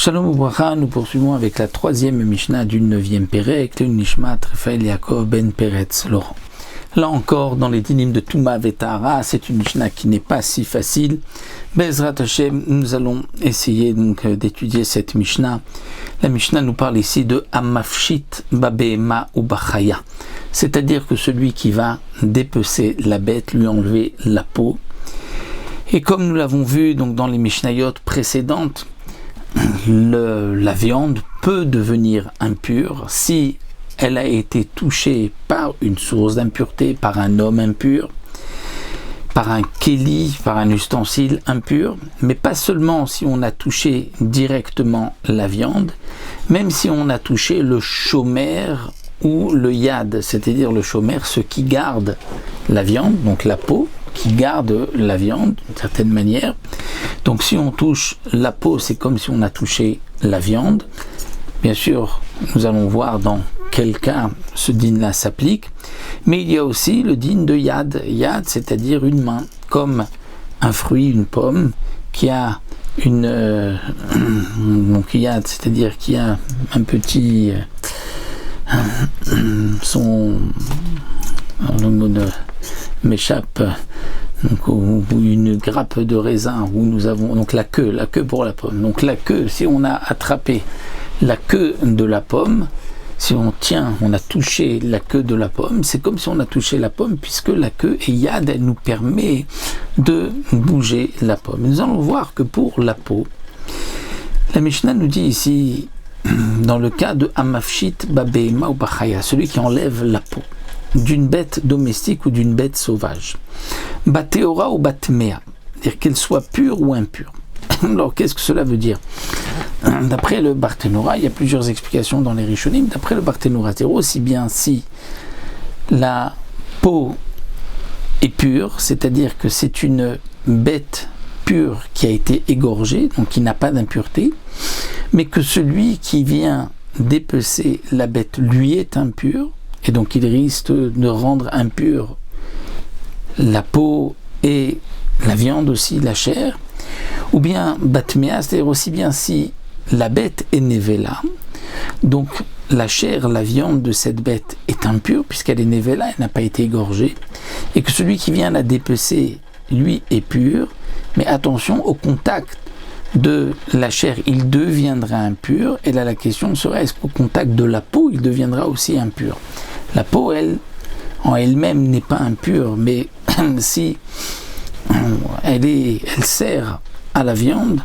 Shalom Ubracha, nous poursuivons avec la troisième Mishnah du 9e Pérec, le Nishmat Raphaël Yaakov Ben Peretz Laurent. Là encore, dans les dynimes de Touma Vetara, c'est une Mishnah qui n'est pas si facile. Bezrat Hashem, nous allons essayer donc d'étudier cette Mishnah. La Mishnah nous parle ici de Amafshit Babehema ou Bachaya, c'est-à-dire que celui qui va dépecer la bête, lui enlever la peau. Et comme nous l'avons vu donc dans les Mishnayot précédentes, la viande peut devenir impure si elle a été touchée par une source d'impureté, par un homme impur, par un kéli, par un ustensile impur, mais pas seulement si on a touché directement la viande, même si on a touché le shomer ou le yad, c'est-à-dire le shomer, ce qui garde la viande, donc la peau, qui garde la viande d'une certaine manière. Donc si on touche la peau, c'est comme si on a touché la viande. Bien sûr, nous allons voir dans quel cas ce din-là s'applique. Mais il y a aussi le din de yad. Yad, c'est-à-dire une main, comme un fruit, une pomme, qui a une... donc yad, c'est-à-dire qui a un petit... le mot m'échappe, donc, ou une grappe de raisin où nous avons donc la queue pour la pomme. Donc la queue, si on a attrapé la queue de la pomme, si on a touché la queue de la pomme, c'est comme si on a touché la pomme, puisque la queue et yad, elle nous permet de bouger la pomme. Nous allons voir que pour la peau, la Mishnah nous dit ici, dans le cas de Amafshit Babehema ou Bachaya, celui qui enlève la peau d'une bête domestique ou d'une bête sauvage, Bateora ou Batmea, c'est-à-dire qu'elle soit pure ou impure. Alors qu'est-ce que cela veut dire? D'après le Barthénora, il y a plusieurs explications dans les Rishonim. D'après le Barthénora, c'est aussi bien si la peau est pure, c'est-à-dire que c'est une bête pure qui a été égorgée, donc qui n'a pas d'impureté, mais que celui qui vient dépecer la bête lui est impur, et donc il risque de rendre impure la peau et la viande aussi, la chair, ou bien batmea, c'est-à-dire aussi bien si la bête est nevela, donc la chair, la viande de cette bête est impure puisqu'elle est nevela, elle n'a pas été égorgée, et que celui qui vient la dépecer, lui, est pur, mais attention, au contact de la chair, il deviendra impur, et là la question serait, est-ce qu'au contact de la peau, il deviendra aussi impur? La peau, elle, en elle-même, n'est pas impure, mais si elle sert à la viande,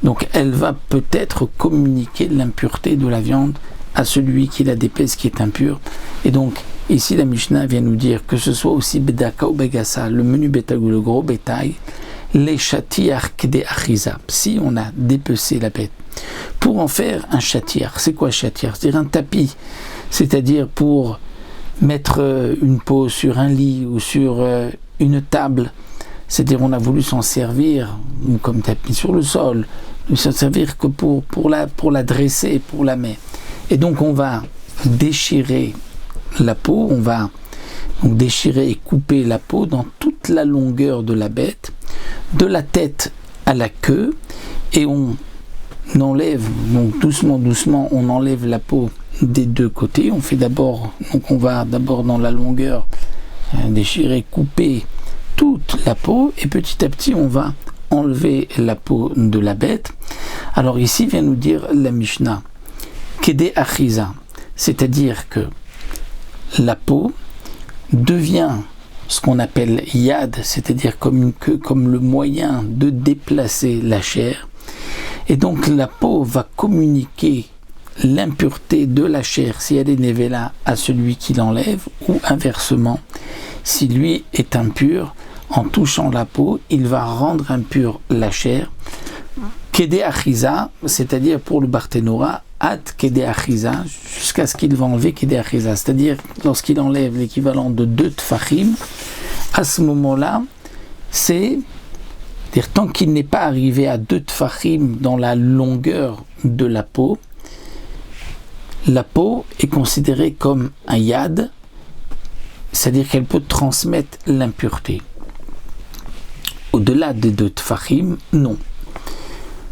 donc elle va peut-être communiquer l'impureté de la viande à celui qui la dépèse, qui est impur. Et donc, ici, la Mishnah vient nous dire que ce soit aussi Bedaka ou Begassa, le menu bétail ou le gros bétail, les chatiar kede achiza, si on a dépecé la bête, pour en faire un chatiar. C'est quoi chatiar? C'est-à-dire un tapis, c'est-à-dire pour mettre une peau sur un lit ou sur une table, c'est-à-dire on a voulu s'en servir comme tapis sur le sol, ne s'en servir que pour la dresser, pour la mettre. Et donc on va déchirer la peau, on va donc déchirer et couper la peau dans toute la longueur de la bête, de la tête à la queue, et on enlève, donc doucement, on enlève la peau des deux côtés. On fait on va d'abord dans la longueur déchirer, couper toute la peau, et petit à petit on va enlever la peau de la bête. Alors ici vient nous dire la Mishnah Kede Achiza, c'est-à-dire que la peau devient ce qu'on appelle yad, c'est-à-dire comme une queue, comme le moyen de déplacer la chair, et donc la peau va communiquer l'impureté de la chair, si elle est nevela, à celui qui l'enlève, ou inversement, si lui est impur, en touchant la peau, il va rendre impure la chair. Kede achiza, c'est-à-dire pour le Barthénora, at kede achiza, jusqu'à ce qu'il va enlever kede achiza, c'est-à-dire lorsqu'il enlève l'équivalent de 2 tfachim, à ce moment-là, c'est-à-dire tant qu'il n'est pas arrivé à 2 tfachim dans la longueur de la peau est considérée comme un yad, c'est-à-dire qu'elle peut transmettre l'impureté. Au-delà des 2 tfachim, non.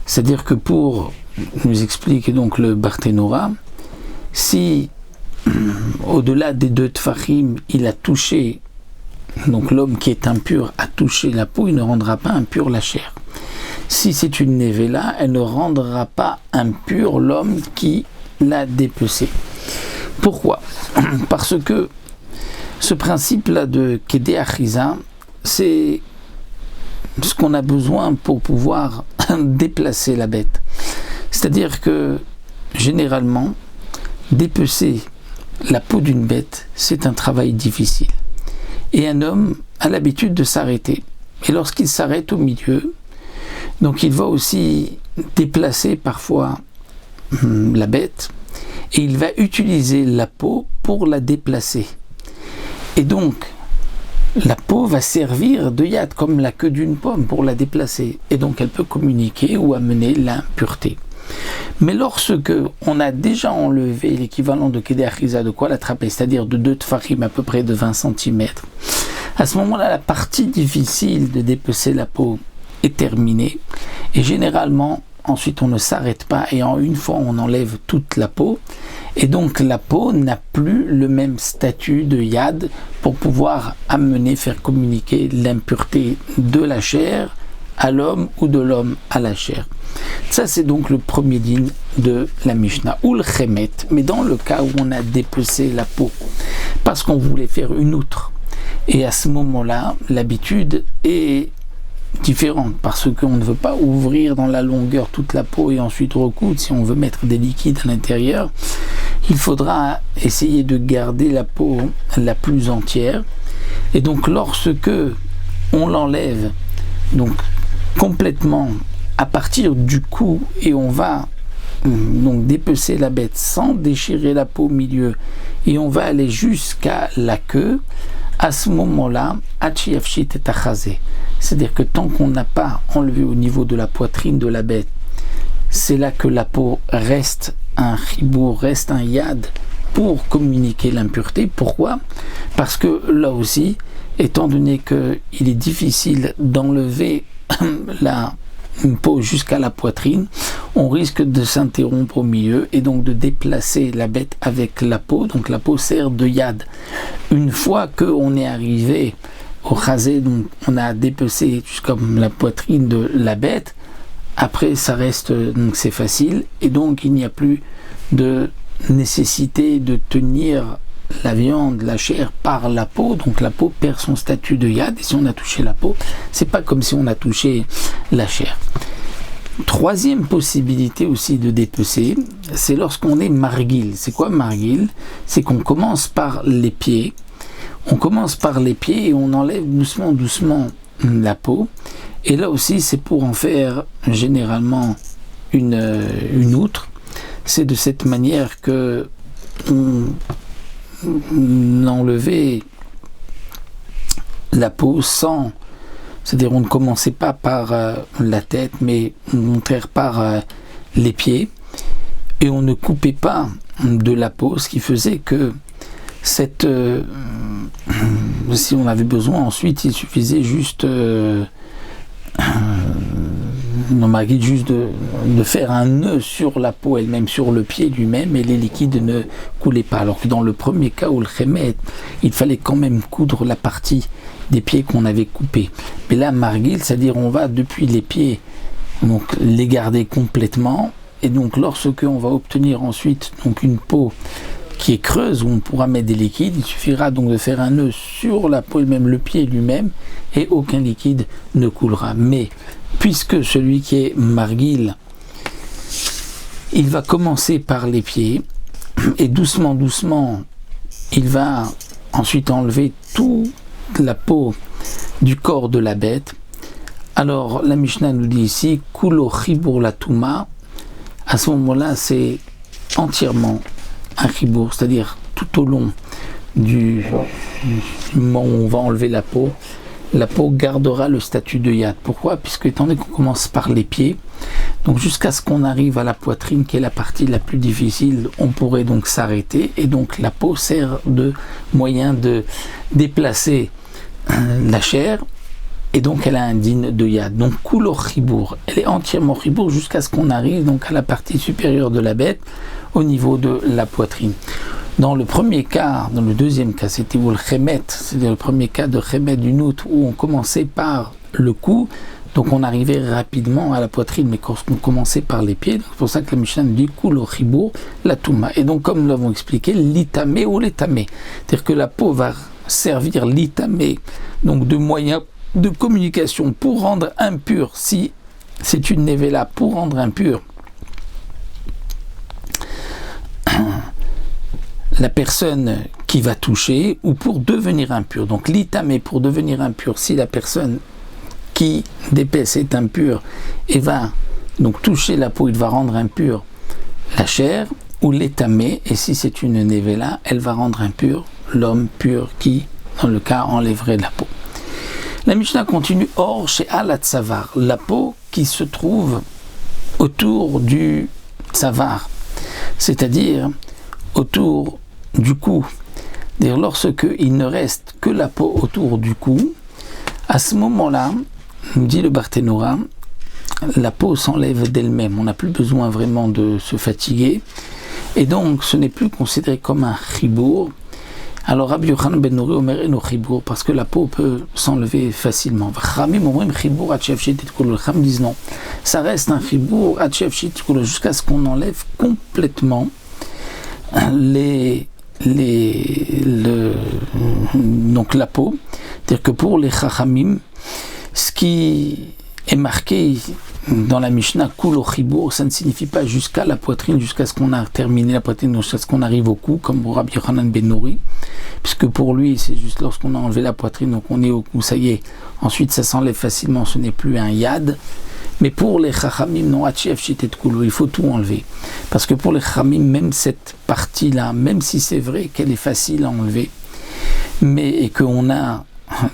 C'est-à-dire que pour nous explique donc le Barthénora, si au-delà des 2 tfachim, il a touché, donc l'homme qui est impur a touché la peau, il ne rendra pas impur la chair. Si c'est une nevela, elle ne rendra pas impur l'homme qui l'a dépecé. Pourquoi? Parce que ce principe-là de Kedé Achiza, c'est ce qu'on a besoin pour pouvoir déplacer la bête. C'est-à-dire que, généralement, dépecer la peau d'une bête, c'est un travail difficile. Et un homme a l'habitude de s'arrêter. Et lorsqu'il s'arrête au milieu, donc il va aussi déplacer parfois la bête, et il va utiliser la peau pour la déplacer. Et donc, la peau va servir de yad, comme la queue d'une pomme, pour la déplacer. Et donc, elle peut communiquer ou amener l'impureté. Mais lorsque on a déjà enlevé l'équivalent de Kedé Achiza, de quoi l'attraper, c'est-à-dire de 2 tfachim, à peu près de 20 cm, à ce moment-là, la partie difficile de dépecer la peau est terminée. Et généralement, ensuite, on ne s'arrête pas et en une fois, on enlève toute la peau. Et donc, la peau n'a plus le même statut de yad pour pouvoir amener, faire communiquer l'impureté de la chair à l'homme ou de l'homme à la chair. Ça, c'est donc le premier din de la Mishnah. Ou le chemet, mais dans le cas où on a dépecé la peau, parce qu'on voulait faire une outre. Et à ce moment-là, l'habitude est différente, parce qu'on ne veut pas ouvrir dans la longueur toute la peau et ensuite recoudre. Si on veut mettre des liquides à l'intérieur, il faudra essayer de garder la peau la plus entière. Et donc, lorsque on l'enlève, donc complètement à partir du cou, et on va donc dépecer la bête sans déchirer la peau au milieu, et on va aller jusqu'à la queue, à ce moment-là, Hachiafshit et Achazé. C'est-à-dire que tant qu'on n'a pas enlevé au niveau de la poitrine de la bête, c'est là que la peau reste un chibour, reste un yad pour communiquer l'impureté. Pourquoi? Parce que là aussi, étant donné qu'il est difficile d'enlever la peau jusqu'à la poitrine, on risque de s'interrompre au milieu et donc de déplacer la bête avec la peau. Donc la peau sert de yad. Une fois qu'on est arrivé au chazé, donc on a dépecé jusqu'à la poitrine de la bête, après ça reste, donc c'est facile, et donc il n'y a plus de nécessité de tenir la viande, la chair par la peau, donc la peau perd son statut de yad, et si on a touché la peau, c'est pas comme si on a touché la chair. Troisième possibilité aussi de dépecer, c'est lorsqu'on est marguil. C'est quoi marguil? C'est qu'on commence par les pieds, et on enlève doucement la peau, et là aussi c'est pour en faire généralement une outre. C'est de cette manière que on enlevait la peau sans, c'est-à-dire on ne commençait pas par la tête, mais au contraire par les pieds, et on ne coupait pas de la peau, ce qui faisait que cette si on avait besoin ensuite, il suffisait juste juste de faire un nœud sur la peau elle-même, sur le pied lui-même, et les liquides ne coulaient pas. Alors que dans le premier cas où le chemet, il fallait quand même coudre la partie des pieds qu'on avait coupés. Mais là, marguil, c'est-à-dire on va depuis les pieds, donc les garder complètement, et donc lorsque on va obtenir ensuite donc une peau qui est creuse, où on pourra mettre des liquides, il suffira donc de faire un nœud sur la peau elle-même, le pied lui-même, et aucun liquide ne coulera. Mais puisque celui qui est marguil, il va commencer par les pieds, et doucement, il va ensuite enlever toute la peau du corps de la bête. Alors la Mishnah nous dit ici, kulo chibur la touma, à ce moment-là c'est entièrement un chibour, c'est-à-dire tout au long du moment où on va enlever la peau gardera le statut de yad. Pourquoi? Puisque étant donné qu'on commence par les pieds, donc jusqu'à ce qu'on arrive à la poitrine, qui est la partie la plus difficile, on pourrait donc s'arrêter, et donc la peau sert de moyen de déplacer la chair, et donc elle a un din de yad. Donc kulo chibour, elle est entièrement chibour jusqu'à ce qu'on arrive donc à la partie supérieure de la bête, au niveau de la poitrine. Dans le premier cas, dans le deuxième cas, c'était le chemet, c'est-à-dire le premier cas de chemet du nout, où on commençait par le cou, donc on arrivait rapidement à la poitrine, mais quand on commençait par les pieds, c'est pour ça que la Mishnah dit kulo chibour, la touma. Et donc comme nous l'avons expliqué, l'itamé ou l'étamé, c'est-à-dire que la peau va servir l'itamé, donc de moyen de communication pour rendre impur, si c'est une nevela, pour rendre impur la personne qui va toucher, ou pour devenir impur. Donc l'itamé pour devenir impur, si la personne qui d'épaisse est impure et va donc toucher la peau, il va rendre impur la chair, ou l'étamé, et si c'est une nevela, elle va rendre impur l'homme pur qui, dans le cas, enlèverait de la peau. La Mishnah continue, or chez Alatzavar, la peau qui se trouve autour du tzavar, c'est-à-dire autour du cou. C'est-à-dire lorsque il ne reste que la peau autour du cou, à ce moment-là, nous dit le Barthénora, la peau s'enlève d'elle-même, on n'a plus besoin vraiment de se fatiguer, et donc ce n'est plus considéré comme un chibour. Alors Rabbi Yochanan ben Nuri omer eno chibour, parce que la peau peut s'enlever facilement. Chachamim omrim chibour ad she'efshit et kolo. Les Chachamim disent non, ça reste un chibour ad she'efshit et kolo, jusqu'à ce qu'on enlève complètement donc la peau. C'est-à-dire que pour les Chachamim, ce qui est marqué dans la Mishnah, kulo chibour, ça ne signifie pas jusqu'à la poitrine, jusqu'à ce qu'on a terminé la poitrine, jusqu'à ce qu'on arrive au cou, comme pour Rabbi Yochanan ben Nuri, puisque pour lui, c'est juste lorsqu'on a enlevé la poitrine, donc on est au cou, ça y est, ensuite ça s'enlève facilement, ce n'est plus un yad. Mais pour les Chachamim, non, il faut tout enlever. Parce que pour les Chachamim, même cette partie-là, même si c'est vrai qu'elle est facile à enlever, et qu'on a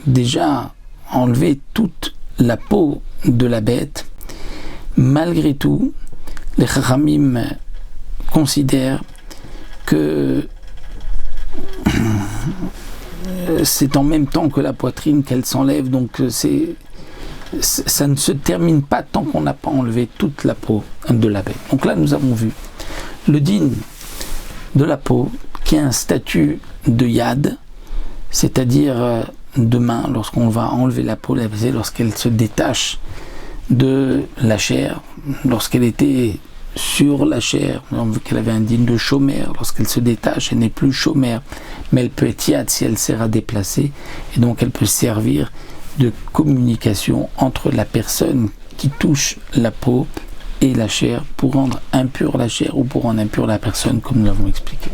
déjà enlevé toute la peau de la bête, malgré tout, les Chachamim considèrent que c'est en même temps que la poitrine qu'elle s'enlève, donc ça ne se termine pas tant qu'on n'a pas enlevé toute la peau de la bête. Donc là, nous avons vu le din de la peau qui a un statut de yad, c'est-à-dire de main, lorsqu'on va enlever la peau, lorsqu'elle se détache de la chair, lorsqu'elle était sur la chair, on a vu qu'elle avait un din de chômère, lorsqu'elle se détache, elle n'est plus chômère, mais elle peut être yad si elle sert à déplacer, et donc elle peut servir de communication entre la personne qui touche la peau et la chair pour rendre impure la chair ou pour rendre impure la personne, comme nous l'avons expliqué.